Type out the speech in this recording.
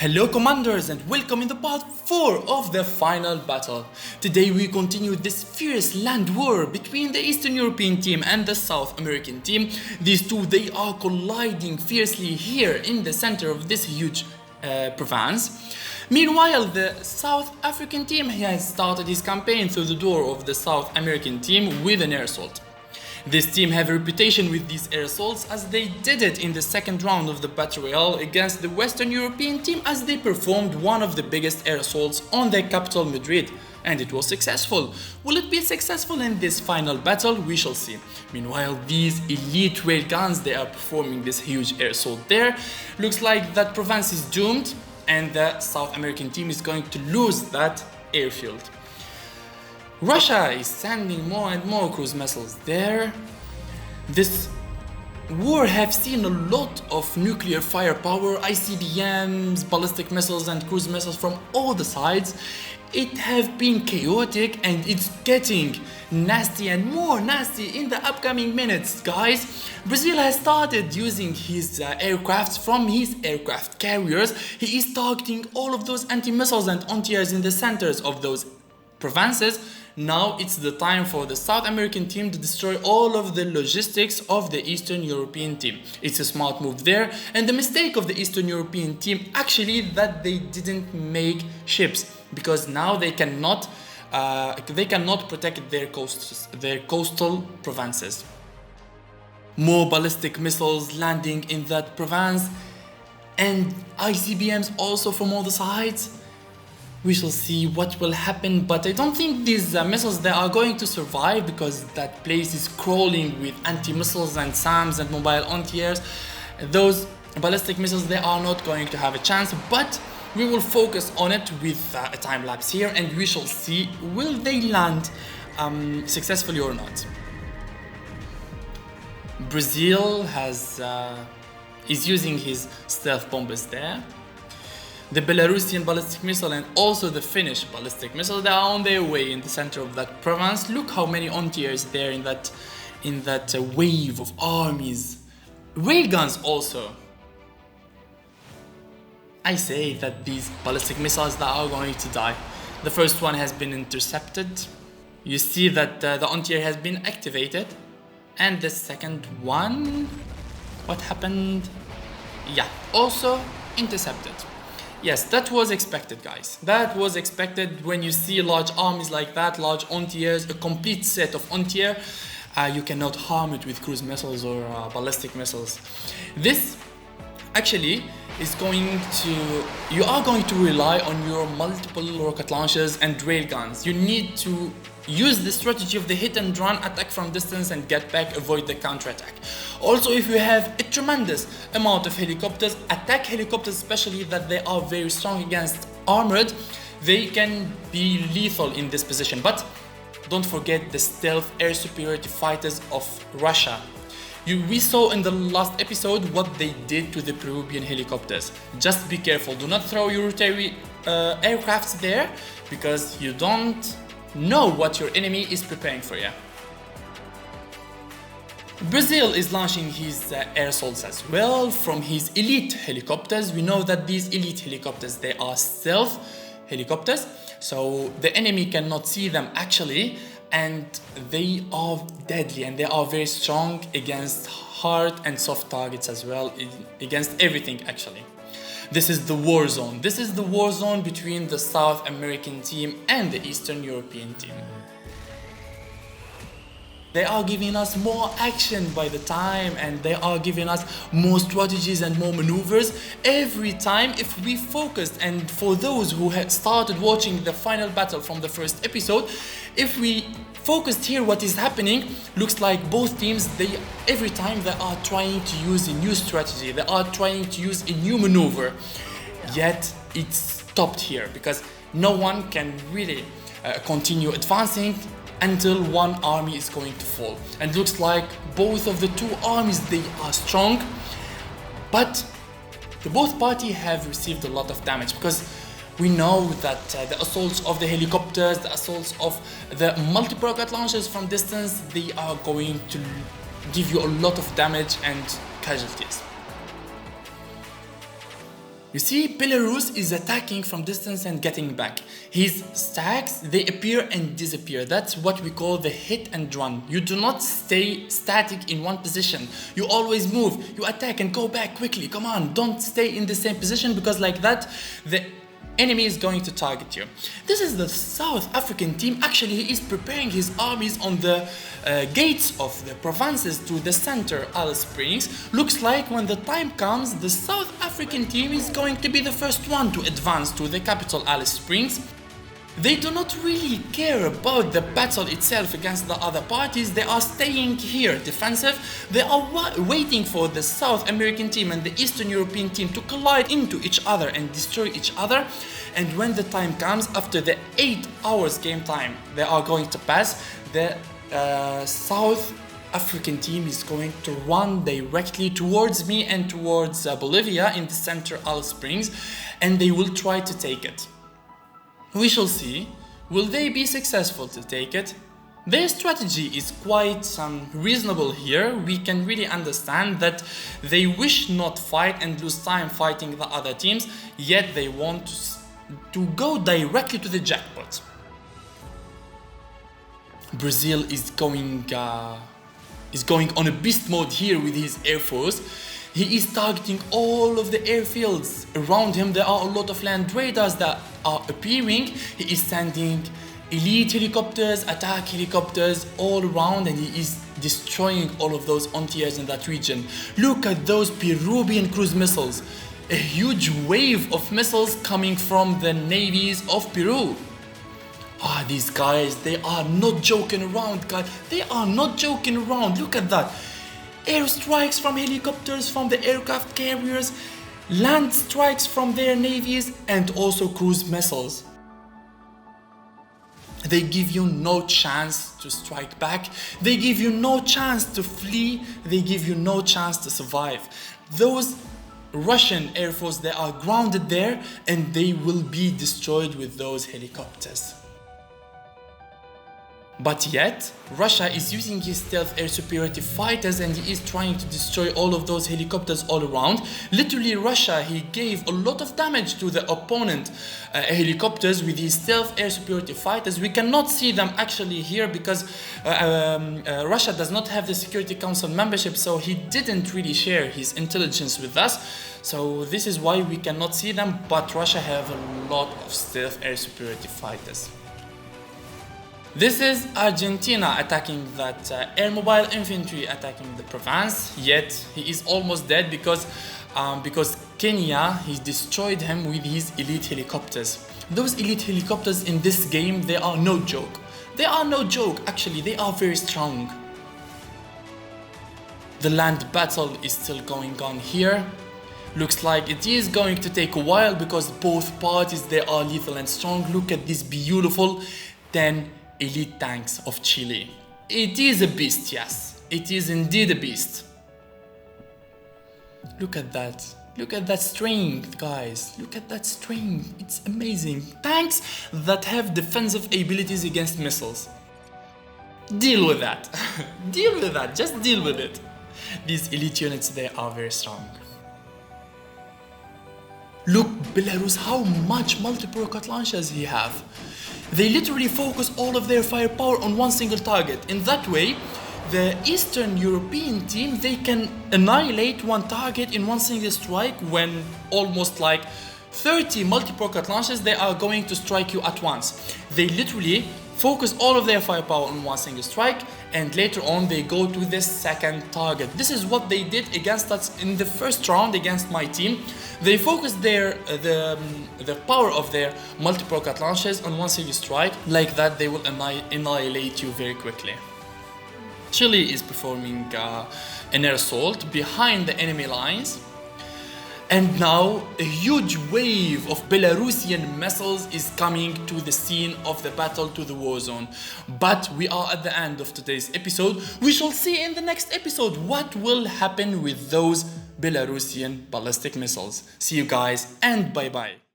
Hello commanders and welcome in the part 4 of the final battle. Today we continue this fierce land war between the Eastern European team and the South American team. These two, they are colliding fiercely here in the center of this huge province. Meanwhile, the South African team has started his campaign through the door of the South American team with an air assault. This team have a reputation with these air assaults as they did it in the second round of the Battle Royale against the Western European team as they performed one of the biggest air assaults on their capital Madrid, and it was successful. Will it be successful in this final battle? We shall see. Meanwhile, these elite railguns, they are performing this huge air assault there. Looks like that province is doomed and the South American team is going to lose that airfield. Russia is sending more and more cruise missiles there. This war have seen a lot of nuclear firepower, ICBMs, ballistic missiles and cruise missiles from all the sides. It have been chaotic and it's getting nasty and more nasty in the upcoming minutes, guys. Brazil has started using his aircrafts from his aircraft carriers. He is targeting all of those anti-missiles and anti-airs in the centers of those provinces. Now it's the time for the South American team to destroy all of the logistics of the Eastern European team. It's a smart move there, and the mistake of the Eastern European team actually that they didn't make ships, because now they cannot protect their coastal provinces. More ballistic missiles landing in that province and ICBMs also from all the sides. We shall see what will happen, but I don't think these missiles they are going to survive because that place is crawling with anti-missiles and SAMs and mobile anti-airs. Those ballistic missiles they are not going to have a chance, but we will focus on it with a time lapse here and we shall see will they land successfully or not. Brazil is using his stealth bombers there. The Belarusian ballistic missile and also the Finnish ballistic missile, they are on their way in the center of that province. Look how many anti-airs there in that wave of armies. Railguns also. I say that these ballistic missiles that are going to die. The first one has been intercepted. You see that the anti-air has been activated. And the second one, what happened? Yeah, also intercepted. Yes, that was expected, guys. That was expected when you see large armies like that, large anti-airs, a complete set of anti-air. You cannot harm it with cruise missiles or ballistic missiles. This actually is you are going to rely on your multiple rocket launchers and railguns. You need to use the strategy of the hit and run, attack from distance and get back, avoid the counterattack. Also, if you have a tremendous amount of helicopters, attack helicopters especially that they are very strong against armored, they can be lethal in this position. But don't forget the stealth air superiority fighters of Russia. We saw in the last episode what they did to the Peruvian helicopters. Just be careful, do not throw your rotary aircrafts there because you don't know what your enemy is preparing for you. Brazil is launching his air assaults as well from his elite helicopters. We know that these elite helicopters, they are stealth helicopters, so the enemy cannot see them actually, and they are deadly and they are very strong against hard and soft targets as well, against everything actually. This is the war zone. This is the war zone between the South American team and the Eastern European team. They are giving us more action by the time and they are giving us more strategies and more maneuvers every time if we focused. And for those who had started watching the final battle from the first episode, if we focused here what is happening, looks like both teams, every time they are trying to use a new strategy, they are trying to use a new maneuver, yet it's stopped here because no one can really continue advancing until one army is going to fall. And it looks like both of the two armies, they are strong, but both parties have received a lot of damage because we know that the assaults of the helicopters, the assaults of the multiple rocket launchers from distance, they are going to give you a lot of damage and casualties. You see, Belarus is attacking from distance and getting back. His stacks, they appear and disappear. That's what we call the hit and run. You do not stay static in one position. You always move. You attack and go back quickly. Come on, don't stay in the same position, because like that, the enemy is going to target you. This is the South African team. Actually, he is preparing his armies on the gates of the provinces to the center, Alice Springs. Looks like when the time comes, the South African team is going to be the first one to advance to the capital, Alice Springs. They do not really care about the battle itself against the other parties. They are staying here defensive. They are waiting for the South American team and the Eastern European team to collide into each other and destroy each other. And when the time comes, after the 8 hours game time they are going to pass, the South African team is going to run directly towards me and towards Bolivia in the center, Alice Springs, and they will try to take it. We shall see. Will they be successful to take it? Their strategy is quite reasonable here. We can really understand that they wish not fight and lose time fighting the other teams, yet they want to go directly to the jackpot. Brazil is going on a beast mode here with his air force. He is targeting all of the airfields around him. There are a lot of land radars that are appearing. He is sending elite helicopters, attack helicopters all around, and he is destroying all of those anti-airs in that region. Look at those Peruvian cruise missiles. A huge wave of missiles coming from the navies of Peru. These guys, they are not joking around, guys. They are not joking around. Look at that. Air strikes from helicopters, from the aircraft carriers, land strikes from their navies, and also cruise missiles. They give you no chance to strike back. They give you no chance to flee. They give you no chance to survive. Those Russian air force, they are grounded there, and they will be destroyed with those helicopters. But yet, Russia is using his stealth air superiority fighters, and he is trying to destroy all of those helicopters all around. Literally, Russia, he gave a lot of damage to the opponent helicopters with his stealth air superiority fighters. We cannot see them actually here because Russia does not have the Security Council membership, so he didn't really share his intelligence with us. So this is why we cannot see them, but Russia have a lot of stealth air superiority fighters. This is Argentina attacking that air mobile infantry attacking the province, yet he is almost dead because Kenya, he destroyed him with his elite helicopters. Those elite helicopters in this game, they are no joke. They are no joke, actually, they are very strong. The land battle is still going on here. Looks like it is going to take a while because both parties, they are lethal and strong. Look at this beautiful 10 elite tanks of Chile. It is a beast, yes. It is indeed a beast. Look at that. Look at that strength, guys. Look at that strength. It's amazing. Tanks that have defensive abilities against missiles. Deal with that. Deal with that. Just deal with it. These elite units, they are very strong. Look, Belarus, how much multiple rocket launchers he have. They literally focus all of their firepower on one single target. In that way, the Eastern European team, they can annihilate one target in one single strike when almost like 30 multiple rocket launchers, they are going to strike you at once. They literally focus all of their firepower on one single strike, and later on they go to the second target. This is what they did against us in the first round against my team. They focused the power of their multiple rocket launchers on one single strike. Like that, they will annihilate you very quickly. Chile is performing an air assault behind the enemy lines. And now a huge wave of Belarusian missiles is coming to the scene of the battle, to the war zone. But we are at the end of today's episode. We shall see in the next episode what will happen with those Belarusian ballistic missiles. See you guys and bye bye.